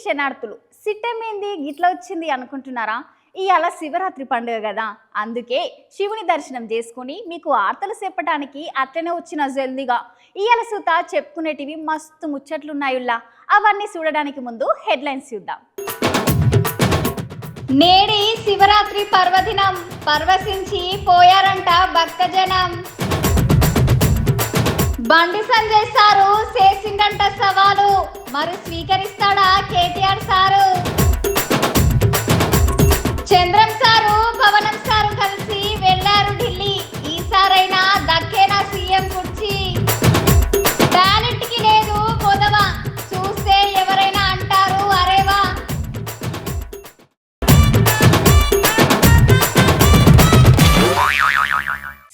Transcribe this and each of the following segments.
శనార్థులు సిట్టమేంది గిట్ల వచ్చింది అనుకుంటున్నారా? ఇవాళ శివరాత్రి పండుగ కదా, అందుకే శివుని దర్శనం చేసుకుని మీకు వార్తలు చెప్పడానికి అట్లనే వచ్చిన జల్దీగా. ఇవాళ సుత చెప్పుకునేటివి మస్తు ముచ్చట్లున్నాయుల్లా. అవన్నీ చూడడానికి ముందు హెడ్లైన్స్ చూద్దాం. నేడి శివరాత్రి పర్వదినం, పర్వశించి పోయారంట భక్తజనం. బండి సంజయ్ సారు చేసిందంట సవాలు, మరి స్వీకరిస్తాడా కేటీఆర్ సారు? చంద్రం సారు పవనం సారు కలిసి వెళ్లారు ఢిల్లీ, ఈసారైనా దక్కేనా సీఎం కుర్చీ? టాలెంట్ కి లేదు పొదవ, చూస్తే ఎవరైనా అంటారు అరేవా.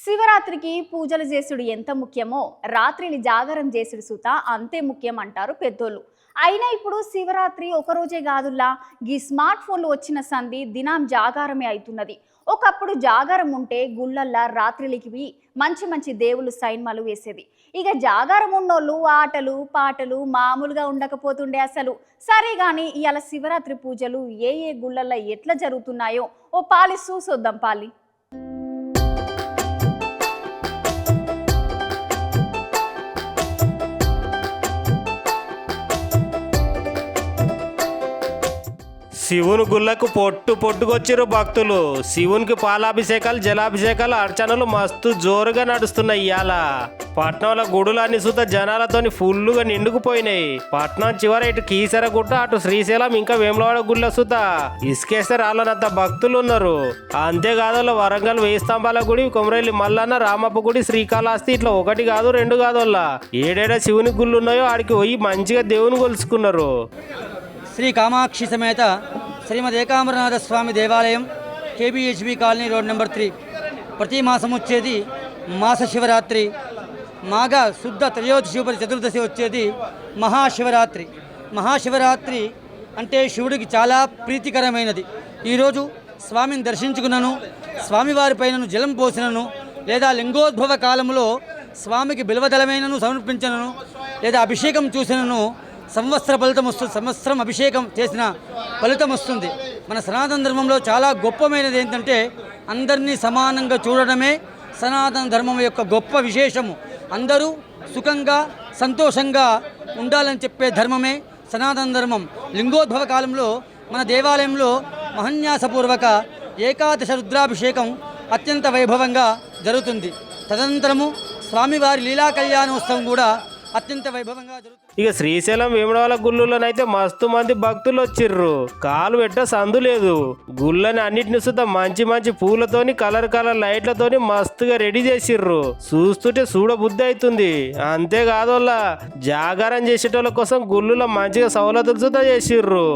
శివరాత్రికి పూజలు చేసుడు ఎంత ముఖ్యమో రాత్రిని జాగారం చేసుడు సుత అంతే ముఖ్యం అంటారు పెద్దోళ్ళు. అయినా ఇప్పుడు శివరాత్రి ఒకరోజే కాదుల్లా, ఈ స్మార్ట్ ఫోన్లు వచ్చిన సంధి దినం జాగారమే అవుతున్నది. ఒకప్పుడు జాగారం ఉంటే గుళ్ళల్లా రాత్రిలికి మంచి మంచి దేవుళ్ళు సైన్మాలు వేసేది. ఇక జాగారం ఉన్నోళ్ళు ఆటలు పాటలు మామూలుగా ఉండకపోతుండే అసలు. సరే కానీ ఇవాళ శివరాత్రి పూజలు ఏ ఏ గుళ్ళల్లో ఎట్లా జరుగుతున్నాయో ఓ పాలి చూసొద్దాం పాలి. శివుని గుళ్ళకు పొట్టుకొచ్చిరు భక్తులు. శివునికి పాలాభిషేకాలు జలాభిషేకాలు అర్చనలు మస్తు జోరుగా నడుస్తున్నాయి. ఇవాళ పట్నంలో గుడులన్నీ సుత జనాలతోని ఫుల్లుగా నిండుకుపోయినాయి. పట్నం చివర ఇటు కీసరగుట్ట అటు శ్రీశైలం ఇంకా వేములవాడ గుళ్ళ సుత ఇసుకేస్తే రాళ్ళనంత భక్తులు ఉన్నారు. అంతేకాదు వరంగల్ 1000 స్తంభాల గుడి, కొమరేలి మల్లన్న, రామప్ప గుడి, శ్రీకాళహస్తి ఇట్లా 1 కాదు 2 కాదు ఏడేడా శివుని గుళ్ళు ఉన్నాయో ఆడికి పోయి మంచిగా దేవుని కొలుసుకున్నారు. శ్రీ కామాక్షి సమేత శ్రీమద్ ఏకాంబరనాథ స్వామి దేవాలయం, కేబిహెచ్బి కాలనీ, రోడ్ నెంబర్ 3. ప్రతి మాసం వచ్చేది మాస శివరాత్రి. మాఘ శుద్ధ త్రయోదశి చతుర్దశి వచ్చేది మహాశివరాత్రి. మహాశివరాత్రి అంటే శివుడికి చాలా ప్రీతికరమైనది. ఈరోజు స్వామిని దర్శించుకున్నాను, స్వామివారిపైనను జలం పోసినను, లేదా లింగోద్భవ కాలంలో స్వామికి బిల్వదళమైనను సమర్పించనను, లేదా అభిషేకం చూసినను సంవత్సర ఫలితం వస్తుంది. సంవత్సరం అభిషేకం చేసిన ఫలితం వస్తుంది. మన సనాతన ధర్మంలో చాలా గొప్పమైనది ఏంటంటే అందరినీ సమానంగా చూడడమే సనాతన ధర్మం యొక్క గొప్ప విశేషము. అందరూ సుఖంగా సంతోషంగా ఉండాలని చెప్పే ధర్మమే సనాతన ధర్మం. లింగోద్భవ కాలంలో మన దేవాలయంలో మహన్యాసపూర్వక ఏకాదశ రుద్రాభిషేకం అత్యంత వైభవంగా జరుగుతుంది. తదనంతరము స్వామివారి లీలా కళ్యాణోత్సవం కూడా అత్యంత వైభవంగా జరుగుతుంది. ఇక శ్రీశైలం వేములవాడ గుళ్ళలోనైతే మస్తు మంది భక్తులు వచ్చిర్రు. కాలు పెట్ట సందు లేదు. గుళ్ళని అన్నిటిని సుత మంచి మంచి పూలతోని కలర్ లైట్లతోని మస్తుగా రెడీ చేసిర్రు. చూస్తుంటే చూడబుద్ధి అవుతుంది. అంతేకాదు జాగారం చేసేటోళ్ళ కోసం గుళ్ళలో మంచిగా సౌలతులు సుత చేసిర్రు.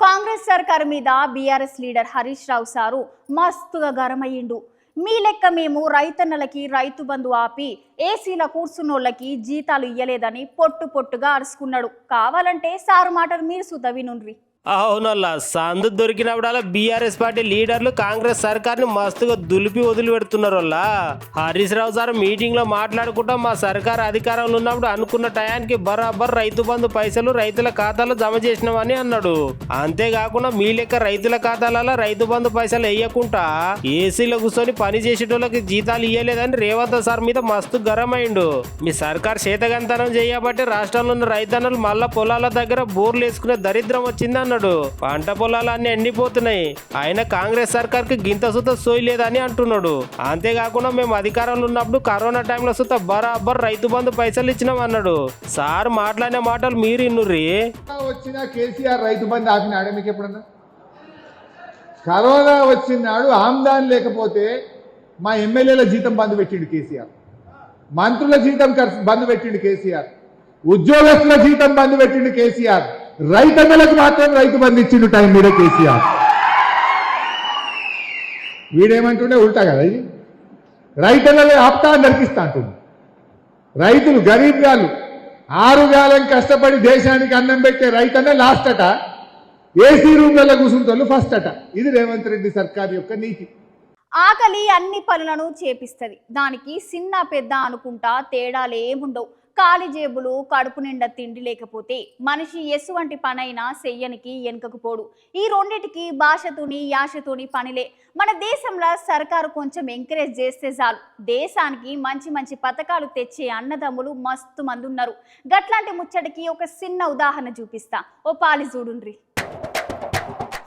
కాంగ్రెస్ సర్కారు మీద BRS leader Harish Rao sir మస్తుగా గరమయ్యిండు. మీ లెక్క మేము రైతన్నలకి రైతు బంధు ఆపి ఏసీల కూర్చున్నోళ్ళకి జీతాలు ఇయ్యలేదని పొట్టుగా అరుచుకున్నాడు. కావాలంటే సారు మాటలు మీరు సుత వినుండ్రి. అవునల్లా, సందు దొరికినప్పుడల్లా బీఆర్ఎస్ పార్టీ లీడర్లు కాంగ్రెస్ సర్కార్ని మస్తుగా దులిపి వదిలిపెడుతున్నారు. హరీష్ రావు సార్ మీటింగ్ లో మాట్లాడుకుంటా మా సర్కారు అధికారంలో ఉన్నప్పుడు అనుకున్న టయానికి బరాబర్ రైతు బంధు పైసలు రైతుల ఖాతాలో జమ చేసినామని అన్నాడు. అంతేకాకుండా మీ లెక్క రైతుల ఖాతాలలో రైతు బంధు పైసలు వేయకుండా ఏసీలో కూర్చొని పని చేసేటోళ్ళకి జీతాలు ఇయ్యలేదని రేవంత్ సార్ మీద మస్తు గరమైండు. మీ సర్కార్ చేతగంతనం చేయబట్టి రాష్ట్రంలో ఉన్న రైతన్నలు మళ్ళా పొలాల దగ్గర బోర్లు వేసుకునే దరిద్రం వచ్చిందని అన్నాడు. పంట పొలాలన్నీ ఎండిపోతున్నాయి. ఆయన కాంగ్రెస్ సర్కార్ కి గింత సుత సోయలేదని అంటున్నాడు. అంతేకాకుండా మేము అధికారంలో ఉన్నప్పుడు కరోనా టైంలో సుత బరాబర్ రైతు బంధు పైసలు ఇచ్చినాం అన్నాడు. సార్ మాట్లాడిన మాటలు మీరు ఇన్నుర్రి. వచ్చిన కేసీఆర్ రైతు బంధు ఆపినాడే మీకు ఎప్పుడన్నా? కరోనా వచ్చినాడు ఆమ్దాన్ లేకపోతే మా ఎమ్మెల్యేల జీతం బంధు పెట్టిండు కేసీఆర్, మంత్రుల జీతం బంధు పెట్టిండు కేసీఆర్, ఉద్యోగస్తుల జీతం బంధు పెట్టిండు కేసీఆర్, రైతన్నలకు మాత్రం రైతు బంధు ఇచ్చిండు టైం మీద కేసీఆర్. వీడేమంటుండే ఉల్టా కదా, ఇది రైతన్నలే ఆప్తా నరికిస్తా అంటుంది. రైతులు గరీబ్ గాలు 6 గాలం కష్టపడి దేశానికి అన్నం పెట్టే రైతన్న లాస్ట్ అట, ఏసీ రూమ్లలో కూర్చుంటోళ్ళు ఫస్ట్ అట. ఇది రేవంత్ రెడ్డి సర్కార్ యొక్క నీతి. ఆకలి అన్ని పనులను చేపిస్తుంది. దానికి చిన్న పెద్ద అనుకుంటా తేడాలేముండవు. ఖాళీ జేబులు, కడుపు నిండా తిండి లేకపోతే మనిషి ఎసువంటి పనైనా చెయ్యనికి వెనుకకు పోడు. ఈ రెండిటికి భాషతోని యాషతోని పనిలే. మన దేశంలో సర్కారు కొంచెం ఎంకరేజ్ చేస్తే చాలు దేశానికి మంచి మంచి పథకాలు తెచ్చే అన్నదమ్ములు మస్తు మంది ఉన్నారు. గట్లాంటి ముచ్చటికి ఒక చిన్న ఉదాహరణ చూపిస్తా, ఓ పాలి చూడుండ్రి.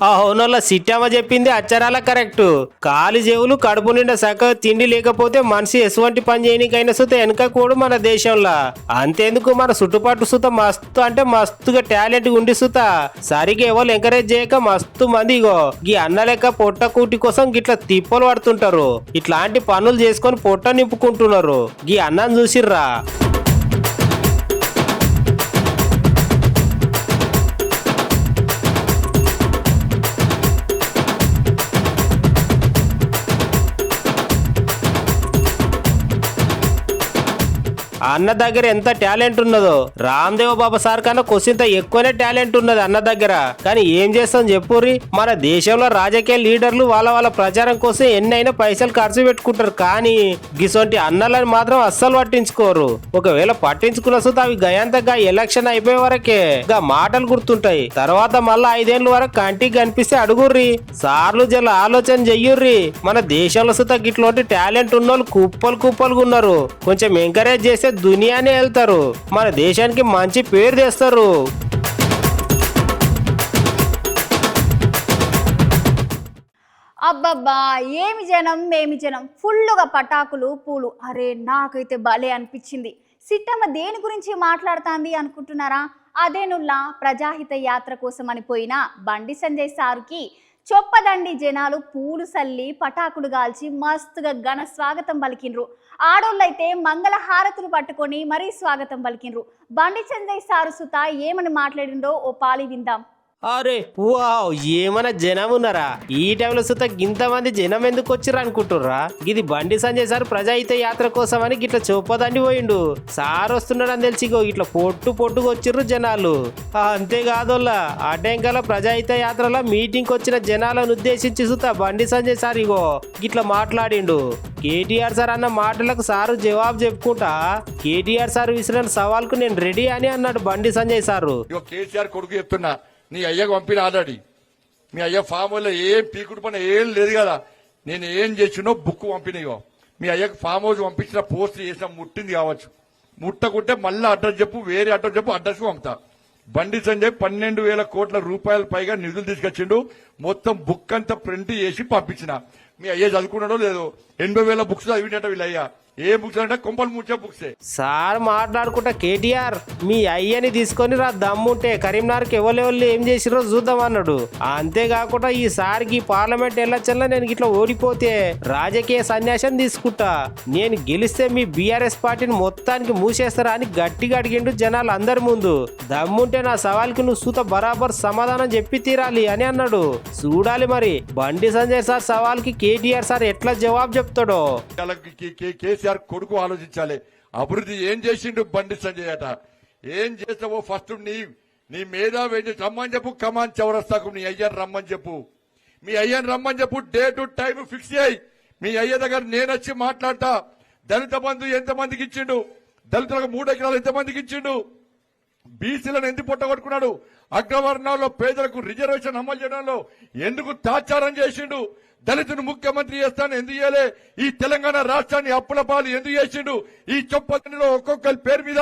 ఆ హోనోళ్ళ సిట్టమ్మ చెప్పింది అచ్చరాల కరెక్ట్. కాలి జేవులు కడుపు నిండా సగం తిండి లేకపోతే మనిషి ఎటువంటి పని చేయనికైనా సుత వెనక కూడా మన దేశంలో. అంతేందుకు మన చుట్టుపట్టు సుత మస్తు అంటే మస్తుగా టాలెంట్ ఉండి సుత సరిగా ఎవరు ఎంకరేజ్ చేయక మస్తు మంది ఇగో గీ అన్న లెక్క పొట్ట కూటి కోసం గిట్లా తిప్పలు పడుతుంటారు. ఇట్లాంటి పనులు చేసుకొని పొట్ట నింపుకుంటున్నారు. గీ అన్నని చూసిర్రా. అన్న దగ్గర ఎంత టాలెంట్ ఉన్నదో రామ్దేవ్ బాబా సార్ కన్నా కొద్దింత ఎక్కువనే టాలెంట్ ఉన్నది అన్న దగ్గర. కానీ ఏం చేస్తాం చెప్పుర్రి, మన దేశంలో రాజకీయ లీడర్లు వాళ్ళ ప్రచారం కోసం ఎన్నైనా పైసలు ఖర్చు పెట్టుకుంటారు. కానీ గిసొంటి అన్నలని మాత్రం అస్సలు పట్టించుకోరు. ఒకవేళ పట్టించుకున్న సుత అవి గయంతగా ఎలక్షన్ అయిపోయే వరకే గా మాటలు గుర్తుంటాయి. తర్వాత మళ్ళా 5 ఏళ్ళ వరకు కంటికి కనిపిస్తే అడుగుర్రి. సార్లు జల ఆలోచన చెయ్యుర్రి. మన దేశంలో సుత గిట్లోంటి టాలెంట్ ఉన్నోళ్ళు కుప్పలుగా ఉన్నారు. కొంచెం ఎంకరేజ్ చేస్తే దునియానే వెళ్తారు. మన దేశానికి మంచి పేరు తెస్తారు. అబ్బబ్బా, ఏమి జనం ఫుల్లుగా పటాకులు పూలు. అరే నాకైతే భలే అనిపించింది. సిట్టమ్మ దేని గురించి మాట్లాడుతాంది అనుకుంటున్నారా? అదేనుల్లా ప్రజాహిత యాత్ర కోసం అని పోయిన బండి సంజయ్ సారుకి చొప్పదండి జనాలు పూలు సల్లి పటాకులు గాల్చి మస్తుగా ఘన స్వాగతం పలికిండ్రు. ఆడోళ్ళైతే మంగళ హారతులు పట్టుకొని మరీ స్వాగతం పలికిండ్రు. బండి సంజయ్ సారు సుత ఏమని మాట్లాడిండో ఓ పాలి విందాం. అరే వావ్, ఏమన్నా జనం ఉన్నారా? ఈ టైంలో సుత ఇంతమంది జనం ఎందుకు వచ్చిర్రు అనుకుంటుర్రా? ఇది బండి సంజయ్ సార్ ప్రజాహిత యాత్ర కోసం అని గిట్లా చొప్పదండి పోయిండు. సార్ వస్తున్నాడని తెలిసి ఇట్లా పొట్టుగా వచ్చిర్రు జనాలు. అంతేకాదోళ్ళ అడ్డంకల ప్రజాహిత యాత్రలో మీటింగ్ వచ్చిన జనాలను ఉద్దేశించి సుత బండి సంజయ్ సార్ ఇగో గిట్లా మాట్లాడిండు. కేటీఆర్ సార్ అన్న మాటలకు సారు జవాబు చెప్పుకుంటా కేటీఆర్ సార్ విసిరిన సవాల్కు నేను రెడీ అని అన్నాడు బండి సంజయ్ సారు. కేసీఆర్ కొడుకు చెప్తున్నా, నీ అయ్యకు పంపిన ఆల్రెడీ. మీ అయ్య ఫామ్ వల్ల ఏం పీకుడు పని ఏం లేదు కదా. నేను ఏం చేసినో బుక్ పంపినాయో. మీ అయ్యకు ఫామ్ హౌస్ పంపించిన పోస్ట్ చేసిన ముట్టింది కావచ్చు. ముట్టకుంటే మళ్ళీ అడ్రస్ చెప్పు, వేరే అడ్రస్ చెప్పు, అడ్రస్ పంపుతా. బండి సంజయ్ 12,000 కోట్ల రూపాయల పైగా నిధులు తీసుకొచ్చిండు. మొత్తం బుక్ అంతా ప్రింట్ చేసి పంపించిన. మీ అయ్య చదువుకున్నాడో లేదో 80,000 బుక్స్ చదివినట్టు వీళ్ళయ్యా. ఏ బుక్స్ అంటే కొంపలు ముచ్చే బుక్సే. సార్ మాట్లాడుకుంటా కేటీఆర్ మీ అయ్యని తీసుకొని రా దమ్ముంటే కరీంనగర్కి ఎవరెవరు ఏం చేసిరో చూద్దాం అన్నాడు. అంతేకాకుండా ఈ సార్కి పార్లమెంట్ ఎలక్షన్లో నేను ఇట్లా ఓడిపోతే రాజకీయ సన్యాసం తీసుకుంటా, నేను గెలిస్తే మీ బీఆర్ఎస్ పార్టీని మొత్తానికి మూసేస్తారా అని గట్టిగా అడిగిండు జనాలు అందరి ముందు. దమ్ముంటే నా సవాల్కి నువ్వు సూత బరాబర్ సమాధానం చెప్పి తీరాలి అని అన్నాడు. చూడాలి మరి బండి సంజయ్ సార్ సవాల్కి కేటీఆర్ సార్ ఎట్లా జవాబు చెప్తాడో. కేసీఆర్ కొడుకు ఆలోచించాలి. అభివృద్ధి ఏం చేసిండు బండి సంజయ్ అట. ఏం చేస్తావో ఫస్ట్ నీ మేధావి రమ్మని చెప్పు. కమాన్ చౌరస్తాకు నీ అయ్యని రమ్మని చెప్పు. మీ అయ్యని రమ్మని చెప్పు. డేట్ టైం ఫిక్స్ చేయి. మీ అయ్య దగ్గర నేను వచ్చి మాట్లాడతా. దళిత బంధు ఎంతమందికి ఇచ్చిండు, దళితులకు 3 ఎకరాలు ఎంతమందికి ఇచ్చిండు, బీసీలను ఎందుకు పొట్టగొట్టుకున్నాడు, అగ్రవర్ణాల్లో పేదలకు రిజర్వేషన్ అమలు చేయడంలో ఎందుకు తాచారం చేసిండు, దళితుని ముఖ్యమంత్రి చేస్తాను ఎందుకు చేయలే, ఈ తెలంగాణ రాష్ట్రాన్ని అప్పుల పాలు ఎందుకు చేసిండు, ఈ చొప్పదండిలో ఒక్కొక్కరి పేరు మీద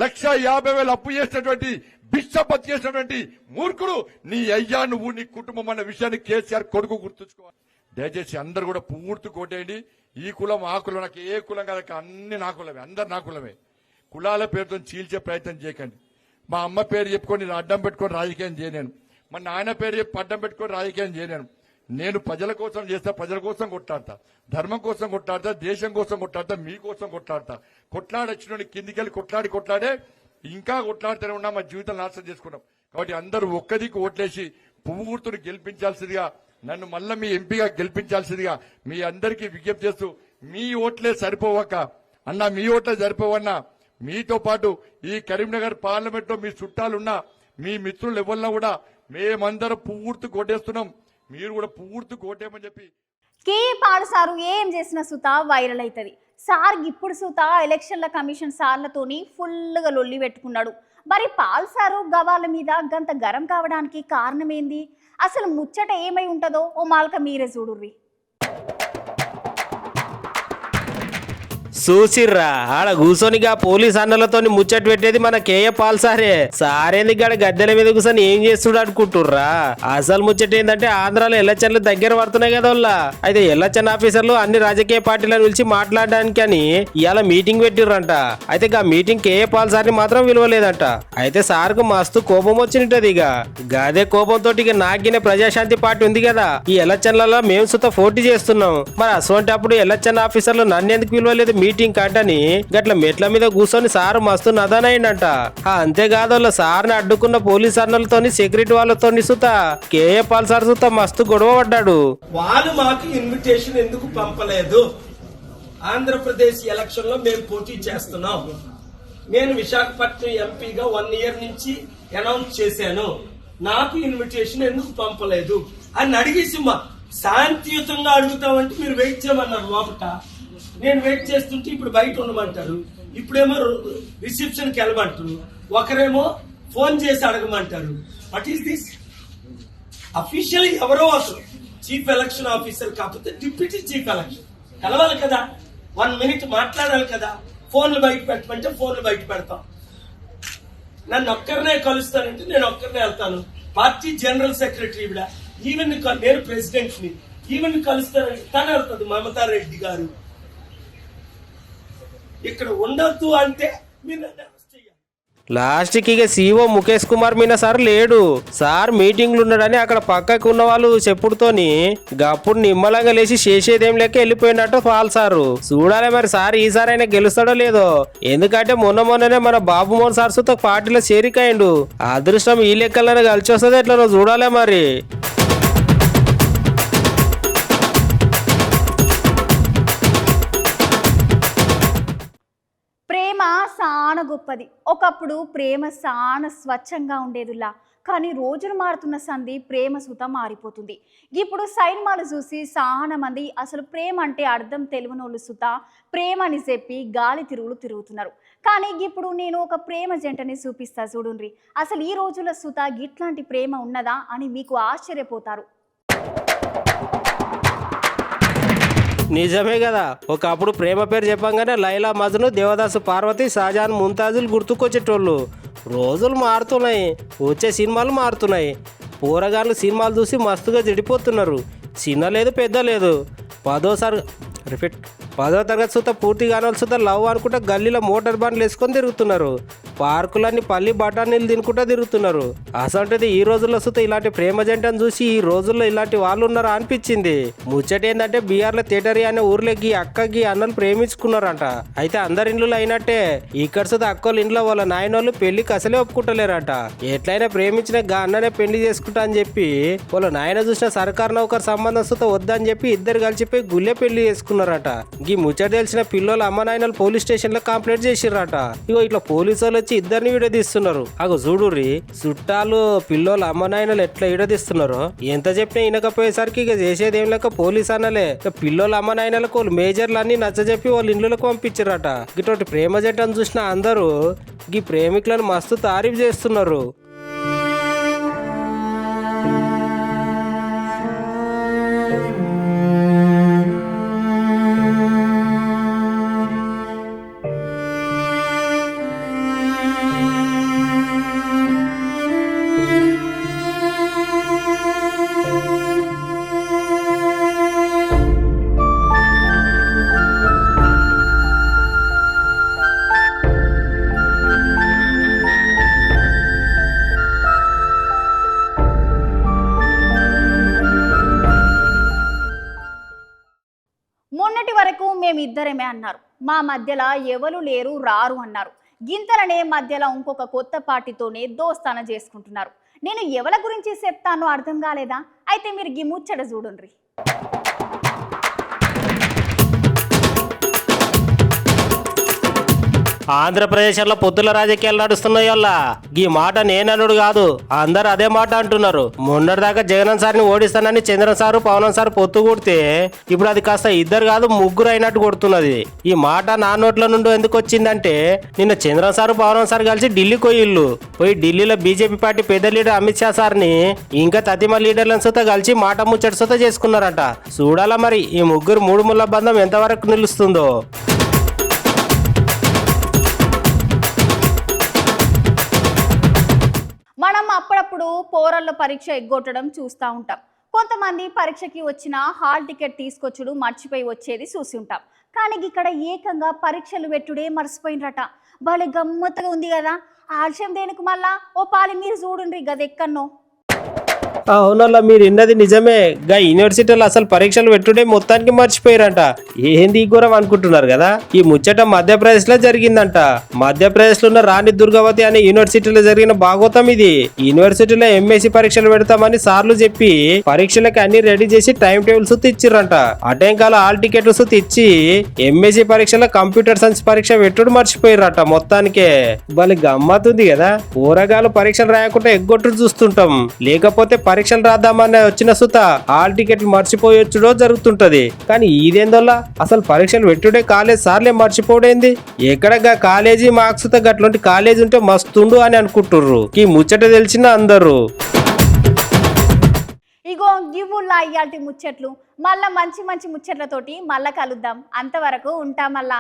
1,50,000 అప్పు చేసినటువంటి బిచ్చపతి చేసినటువంటి మూర్ఖుడు నీ అయ్యా నువ్వు నీ కుటుంబం అన్న విషయాన్ని కేసీఆర్ కొడుకు గుర్తుంచుకోవాలి. దయచేసి అందరు కూడా పూర్తి కోటేయండి. ఈ కులం ఆ కులం నాకు ఏ కులం కాదు, అన్ని నా కులమే, అందరు నా కులమే. కులాల పేరుతో చీల్చే ప్రయత్నం చేయకండి. మా అమ్మ పేరు చెప్పుకొని అడ్డం పెట్టుకొని రాజకీయం చేయలేను. మా నాయన పేరు చెప్పి అడ్డం పెట్టుకొని రాజకీయం చేయలేను. నేను ప్రజల కోసం చేస్తా, ప్రజల కోసం కొట్లాడతా, ధర్మం కోసం కొట్లాడతా, దేశం కోసం కొట్లాడతా, మీకోసం కొట్లాడతా. కొట్లాడొచ్చిన కిందికెళ్ళి కొట్లాడే ఇంకా కొట్లాడుతూనే ఉన్నా. మా జీవితం నాశనం చేసుకున్నాం. కాబట్టి అందరూ ఒక్కదికి ఓట్లేసి పువ్వు గుర్తును గెలిపించాల్సిందిగా, నన్ను మళ్ళా మీ ఎంపీగా గెలిపించాల్సిందిగా మీ అందరికీ విజ్ఞప్తి చేస్తూ, మీ ఓట్లే సరిపోవక అన్నా, మీ ఓట్లే సరిపోవన్నా, మీతో పాటు ఈ కరీంనగర్ పార్లమెంట్ లో మీ చుట్టాలున్నా, మీ మిత్రులు ఎవరినా కూడా మేమందరం పూర్తి కొట్టేస్తున్నాం. మీరు కూడా పూర్తి కోటేమని చెప్పి కేఏ పాల్ సారు ఏం చేసిన సుత వైరల్ అవుతుంది. సార్ ఇప్పుడు సుత ఎలక్షన్ల కమిషన్ సార్లతోని ఫుల్గా లొల్లి పెట్టుకున్నాడు. మరి పాల్ సారు గవాళ్ళ మీద గంత గరం కావడానికి కారణం ఏంది? అసలు ముచ్చట ఏమై ఉంటుందో ఓ మాల్క మీరే చూడుర్రి. చూసిర్రా ఆడ కూర్చొనిగా పోలీస్ అన్నలతో ముచ్చట పెట్టేది మన కేఏ పాల్ సారే. సారేంది గడ గద్దెల మీద కూర్చొని ఏం చేస్తుడు అనుకుంటుర్రా? అసలు ముచ్చట ఏంటంటే ఆంధ్రాలో ఎలక్షన్లు దగ్గర పడుతున్నాయి కదా వాళ్ళ. అయితే ఎలక్షన్ ఆఫీసర్లు అన్ని రాజకీయ పార్టీలను పిలిచి మాట్లాడడానికి అని ఇవాళ మీటింగ్ పెట్టిర్రంట. అయితే ఆ మీటింగ్ కేఏ పాల్ సార్ని మాత్రం విలువలేదంట. అయితే సార్కు మస్తు కోపం వచ్చినట్టది. ఇక గదే కోపంతో ఇక నాగిన ప్రజాశాంతి పార్టీ ఉంది కదా, ఈ ఎలక్షన్లలో మేము సుత పోటీ చేస్తున్నాం. మరి అసలు అప్పుడు ఎలక్షన్ ఆఫీసర్లు నన్ను ఎందుకు విలువలేదు మీటింగ్ కంటని గట్ల మెట్ల మీద కూర్చొని సారు మస్తు నదనైందంట. అంతేకాదు వాళ్ళ సార్ని అడ్డుకున్న పోలీస్ అన్నలతో సెక్యూరిటీ వాళ్ళతో సుత కేఏ పాల్ సార్ సుత మస్తు గొడవ పడ్డాడు. వాళ్ళు మాకు ఇన్విటేషన్ ఎందుకు పంపలేదు? ఆంధ్రప్రదేశ్ ఎలక్షన్ లో మేము పోటీ చేస్తున్నాం. నేను విశాఖపట్నం ఎంపీగా 1 ఇయర్ నుంచి అనౌన్స్ చేశాను. నాకు ఇన్విటేషన్ ఎందుకు పంపలేదు అని అడిగేసి శాంతియుతంగా అడుగుతామంటే మీరు వెయిట్ చేయమన్నారు లోపట. నేను వెయిట్ చేస్తుంటే ఇప్పుడు బయట ఉండమంటారు, ఇప్పుడేమో రిసెప్షన్ కి వెళ్ళమంటారు, ఒకరేమో ఫోన్ చేసి అడగమంటారు. What is this? అఫీషియల్ ఎవరో అసలు చీఫ్ ఎలక్షన్ ఆఫీసర్ కాకపోతే డిప్యూటీ చీఫ్ ఎలక్షన్ కలవాలి కదా, 1 మినిట్ మాట్లాడాలి కదా. ఫోన్లు బయట పెట్టమంటే ఫోన్లు బయట పెడతాం. నన్ను ఒక్కరినే కలుస్తానంటే నేను ఒక్కరినే వెళ్తాను. పార్టీ జనరల్ సెక్రటరీ ఇవిడ, ఈవెన్ నేను ప్రెసిడెంట్ ని ఈవెన్ కలుస్తానంటే తను వెళ్తుంది మమతారెడ్డి గారు. ఇక్కడ ఉండొద్దు అంటే మీరు నన్ను అరెస్ట్ చేయాలి. లాస్ట్ కి ఇక సీఓ ముఖేష్ కుమార్ మీనా సార్ లేడు. సార్ మీటింగ్లు ఉన్నాడని అక్కడ పక్కకు ఉన్న వాళ్ళు చెప్పుడుతోని గప్పుడు నిమ్మలంగా లేచి చేసేదేం లెక్క వెళ్ళిపోయినట్టు పాల్ సారు. చూడాలి మరి సార్ ఈసారి అయినా గెలుస్తాడో లేదో. ఎందుకంటే మొన్ననే మన బాబు మోహన్ సార్ సుత పార్టీలో చేరికైండు. అదృష్టం ఈ లెక్కలనే కలిసి వస్తుంది ఎట్లా చూడాలి మరి. ప్రేమ సాన గొప్పది. ఒకప్పుడు ప్రేమ సాన స్వచ్ఛంగా ఉండేదిలా, కానీ రోజులు మారుతున్న సంధి ప్రేమ సుత మారిపోతుంది. ఇప్పుడు సైన్మాలు చూసి చాలా మంది అసలు ప్రేమ అంటే అర్థం తెలియనోళ్ళు సుత ప్రేమ అని చెప్పి గాలి తిరుగులు తిరుగుతున్నారు. కానీ ఇప్పుడు నేను ఒక ప్రేమ జంటని చూపిస్తా చూడుండ్రి. అసలు ఈ రోజుల సుత గిట్లాంటి ప్రేమ ఉన్నదా అని మీకు ఆశ్చర్యపోతారు. నిజమే కదా, ఒకప్పుడు ప్రేమ పేరు చెప్పంగానే లైలా మజ్ను, దేవదాసు పార్వతి, షాజహాన్ ముంతాజులు గుర్తుకొచ్చేటోళ్ళు. రోజులు మారుతున్నాయి, వచ్చే సినిమాలు మారుతున్నాయి. పోరగాళ్ళు సినిమాలు చూసి మస్తుగా చెడిపోతున్నారు. చిన్న లేదు పెద్ద లేదు. 10వ తరగతి సుత పూర్తి కాని సుత లవ్ అనుకుంటా గల్లీలో మోటార్ బండ్లు వేసుకొని తిరుగుతున్నారు. పార్కులన్నీ పల్లి బఠానీలు తినుకుంటా తిరుగుతున్నారు. అసంటది ఈ రోజుల్లో సుత ఇలాంటి ప్రేమ జంటను చూసి ఈ రోజుల్లో ఇలాంటి వాళ్ళు ఉన్నారా అనిపించింది. ముచ్చట ఏంటంటే బీహార్లో తేటరి అనే ఊర్లోకి అక్కకి అన్నలు ప్రేమించుకున్నారంట. అయితే అందరి ఇండ్లు అయినట్టే ఇక్కడ సుత అక్కోళ్ళ ఇంట్లో వాళ్ళ నాయనోళ్ళు పెళ్లికి అసలే ఒప్పుకుంటలేరంట. ఎట్లయినా ప్రేమించిన గా అన్ననే పెళ్లి చేసుకుంటా అని చెప్పి వాళ్ళ నాయన చూసిన సర్కార్ నౌకర్ సంబంధం సుత వద్దని చెప్పి ఇద్దరు కలిసిపోయి గుళ్ళే పెళ్లి చేసుకున్నారట. ఈ ముచ్చట తెలిసిన పిల్లలు అమ్మ నాయనలు పోలీస్ స్టేషన్ లో కంప్లైంట్ చేసిర్రట. ఇగో ఇట్లా పోలీసు వాళ్ళు వచ్చి ఇద్దరిని విడదీస్తున్నారు. అగో చూడుర్రి, చుట్టాలు పిల్లలు అమ్మ నాయనలు ఎట్లా విడదీస్తున్నారు. ఎంత చెప్పినా వినకపోయేసరికి ఇక చేసేది ఏం లేక పోలీస్ అన్నలే పిల్లలు అమ్మ నాయనలకు వాళ్ళు మేజర్లు అన్ని నచ్చజెప్పి వాళ్ళ ఇండ్లకు పంపించారట. ఇటువంటి ప్రేమ జంటను చూసిన అందరూ ఈ ప్రేమికులను మస్తు తారీఫ్ చేస్తున్నారు. మొన్నటి వరకు మేమిద్దరమే అన్నారు, మా మధ్యలో ఎవరు లేరు రారు అన్నారు. గింతలనే మధ్యలో ఇంకొక కొత్త పార్టీతోనే దోస్తాన చేసుకుంటున్నారు. నేను ఎవరి గురించి చెప్తానో అర్థం కాలేదా? అయితే మీరు గి ముచ్చట చూడండి. ఆంధ్రప్రదేశ్లో పొత్తుల రాజకీయాలు నడుస్తున్నాయి వల్ల ఈ మాట నేననుడు కాదు, అందరు అదే మాట అంటున్నారు. మొన్నటిదాకా జగన్ సార్ని ఓడిస్తానని చంద్రన్ సారు పవన్ సార్ పొత్తు కొడితే ఇప్పుడు అది కాస్త ఇద్దరు కాదు ముగ్గురు అయినట్టు కొడుతున్నది. ఈ మాట నా నోట్ల నుండి ఎందుకు వచ్చిందంటే నిన్న చంద్రన్ సారు పవన్ సార్ కలిసి ఢిల్లీ పోయి ఢిల్లీలో బీజేపీ పార్టీ పెద్ద లీడర్ అమిత్ షా సార్ని ఇంకా తతిమ లీడర్లను సుతా కలిసి మాట ముచ్చట సుతా చేసుకున్నారట. చూడాలా మరి ఈ ముగ్గురు మూడు ముళ్ళ బంధం ఎంతవరకు నిలుస్తుందో. మనం అప్పుడప్పుడు పోరల్లో పరీక్ష ఎగ్గొట్టడం చూస్తూ ఉంటాం. కొంతమంది పరీక్షకి వచ్చిన హాల్ టికెట్ తీసుకొచ్చుడు మర్చిపోయి వచ్చేది చూసి ఉంటాం. కానీ ఇక్కడ ఏకంగా పరీక్షలు పెట్టుడే మర్చిపోయినరట. భలే గమ్మత్తుగా ఉంది కదా. ఆలస్యం దేనికి మళ్ళా ఓ పాలి మీరు చూడండి గదెక్కన్నో. అవునల్లా మీరు విన్నది నిజమే. గా యూనివర్సిటీలో అసలు పరీక్షలు పెట్టుడే మొత్తానికి మర్చిపోయారంట. ఏంది ఘోరం అనుకుంటున్నారు కదా. ఈ ముచ్చట మధ్యప్రదేశ్ లో జరిగిందంట. మధ్యప్రదేశ్ లో ఉన్న రాణి దుర్గావతి అనే యూనివర్సిటీలో జరిగిన భాగవతం ఇది. యూనివర్సిటీలో ఎంఎస్సి పరీక్షలు పెడతామని సార్లు చెప్పి పరీక్షలకి అన్ని రెడీ చేసి టైం టేబుల్స్ ఇచ్చిర్రంట. అటెంకాల హాల్ టికెట్స్ ఇచ్చి ఎంఎస్సి పరీక్షలో కంప్యూటర్ సైన్స్ పరీక్ష పెట్టుడు మర్చిపోయారట. మొత్తానికే భలే గమ్మతుంది కదా. ఊరగాలు పరీక్షలు రాయకుండా ఎగ్గొట్టుడు చూస్తుంటాం. లేకపోతే పరీక్షలు రాద్దామని వచ్చిన సుత హాల్ టికెట్లు మర్చిపోయొచ్చుడో జరుగుతుంటది. కానీ ఇదేందోలా అసలు పరీక్షలు పెట్టుడే కాలేజ్ సార్లే మర్చిపోడేంది. ఎక్కడగా కాలేజీ మార్క్స్ తో గట్లాంటి కాలేజ్ ఉంటే మస్తుండు అని అనుకుంటుర్రు. ఈ ముచ్చట తెలిసిన అందరూ ఇగో గివ్వుల్లా ఇయాల్టి ముచ్చట్లు. మళ్ళా మంచి మంచి ముచ్చట్లతోటి మళ్ళా కలుద్దాం. అంతవరకు ఉంటాం మళ్ళా.